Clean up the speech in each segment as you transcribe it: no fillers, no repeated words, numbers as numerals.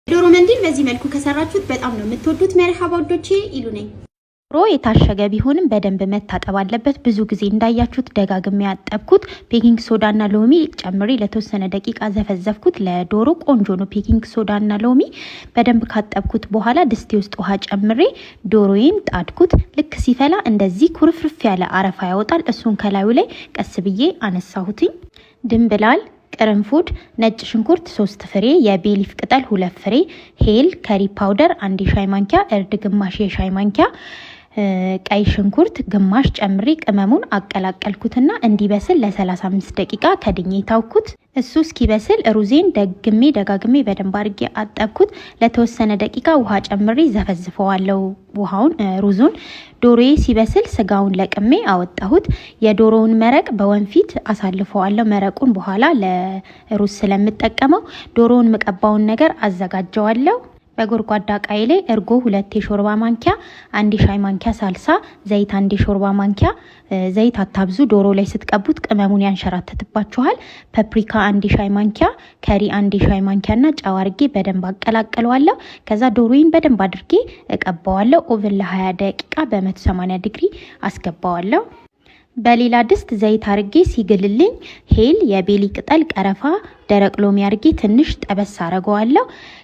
ዶሮ መንዲል በዚህ መልኩ ከሰራችሁት በጣም ነው የምትወዱት። መርሐባ ወዶቼ ኢሉ ነኝ። ዶሮ የታሸገ ቢሆንም በደንብ መታጠብ አለበት። ብዙ ጊዜ እንዳያችሁት ደጋግሜ ያጠብኩት ቤኪንግ ሶዳና ሎሚ ጨምሬ ለተወሰነ ደቂቃ ዘፈዘፍኩት። ለዶሮ ቆንጆ ነው። ቤኪንግ ሶዳና ሎሚ በደንብ ካጠብኩት በኋላ ድስቴ ውስጥ ውሃ ጨምሬ ዶሮዬን ጣድኩት። ልክ ሲፈላ እንደዚህ ኩርፍርፍ ያለ አረፋ ያወጣል። እሱን ከላዩ ላይ ቀስ ብዬ አነሳሁትኝ። ድንብላል፣ ቅርንፉድ፣ ነጭ ሽንኩርት 3 ፍሬ፣ የቤሊፍ ቅጠል 2 ፍሬ፣ ሄል፣ ከሪ ፓውደር 1 ሻይ ማንኪያ፣ እርድ ግማሽ የሻይ ማንኪያ፣ ቀይ ሽንኩርት ግማሽ ጨምሬ ቅመሙን አቀላቀልኩትና እንዲበስል ለ35 ደቂቃ ከድኜ ታውኩት። እሱ እስኪበስል ሩዜን ደጋግሜ በደንብ አድርጌ አጠብኩት። ለተወሰነ ደቂቃ ውሃ ጨምሬ ዘፈዝፈዋለሁ ሩዙን። ዶሮዬ ሲበስል ስጋውን ለቅሜ አወጣሁት። የዶሮውን መረቅ በወንፊት አሳልፈዋለሁ። መረቁን በኋላ ለሩዝ ስለምጠቀመው ዶሮውን መቀባውን ነገር አዘጋጀዋለሁ። በጎርጓዳ ቃይ ላይ እርጎ 2 የሾርባ ማንኪያ፣ 1 ሻይ ማንኪያ ሳልሳ፣ ዘይት 1 የሾርባ ማንኪያ። ዘይት አታብዙ፣ ዶሮ ላይ ስትቀቡት ቅመሙን ያንሸራተትባችኋል። ፓፕሪካ 1 ሻይ ማንኪያ፣ ከሪ 1 ሻይ ማንኪያና ጨው አድርጌ በደንብ አቀላቅለዋለሁ። ከዛ ዶሮዬን በደንብ አድርጌ እቀባዋለሁ። ኦቨን ለ20 ደቂቃ በ180 ዲግሪ አስገባዋለሁ። በሌላ ድስት ዘይት አርጌ ሲግልልኝ ሄል፣ የቤሊ ቅጠል፣ ቀረፋ፣ ደረቅ ሎሚ አርጌ ትንሽ ጠበስ አረገዋለሁ።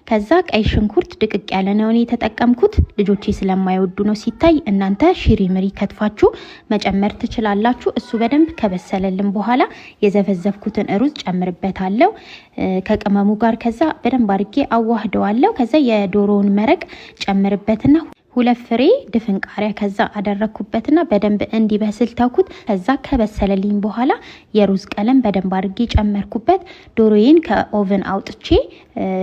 ከዛ ቀይ ሽንኩርት ድቅቅ ያለ ነው የተጠቀምኩት፣ ልጆቼ ስለማይወዱ ነው። ሲታይ እናንተ ሽሪ ምሪ ከትፋችሁ መጨመር ትችላላችሁ። እሱ በደንብ ከበሰለልን በኋላ የዘፈዘፍኩትን ሩዝ ጨምርበታለሁ ከቅመሙ ጋር። ከዛ በደንብ አርጌ አዋህደዋለሁ። ከዛ የዶሮውን መረቅ ጨምርበትና 2 ፍሬ ድፍን ቃሪያ ከዛ አደረኩበትና በደንብ እንዲበስል ተውኩት። ከዛ ከበሰለልኝ በኋላ የሩዝ ቀለም በደንብ አድርጌ ጨመርኩበት። ዶሮዬን ከኦቨን አውጥቼ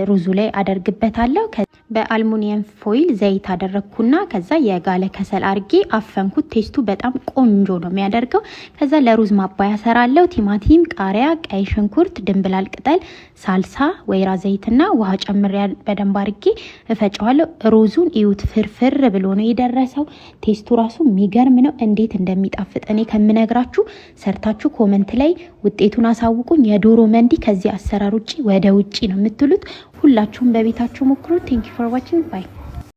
ሩዙ ላይ አደርግበታለሁ። በአልሙኒየም ፎይል ዘይት አደረኩና ከዛ የጋለ ከሰል አርጌ አፈንኩት። ቴስቱ በጣም ቆንጆ ነው የሚያደርገው። ከዛ ለሩዝ ማባያ ሰራለሁ። ቲማቲም፣ ቃሪያ፣ ቀይ ሽንኩርት፣ ድንብላል ቅጠል፣ ሳልሳ፣ ወይራ ዘይትና ውሃ ጨምሬ በደንብ አርጌ እፈጨዋለሁ። ሩዙን እዩት፣ ፍርፍር ብሎ ነው የደረሰው። ቴስቱ ራሱ የሚገርም ነው። እንዴት እንደሚጣፍጥ እኔ ከምነግራችሁ ሰርታችሁ ኮመንት ላይ ውጤቱን አሳውቁኝ። የዶሮ መንዲ ከዚህ አሰራር ውጪ ወደ ውጪ ነው የምትሉት። ሁላችሁም በቤታችሁ ሞክሩ። ቴንክ ዩ ፎር ዋቺንግ ባይ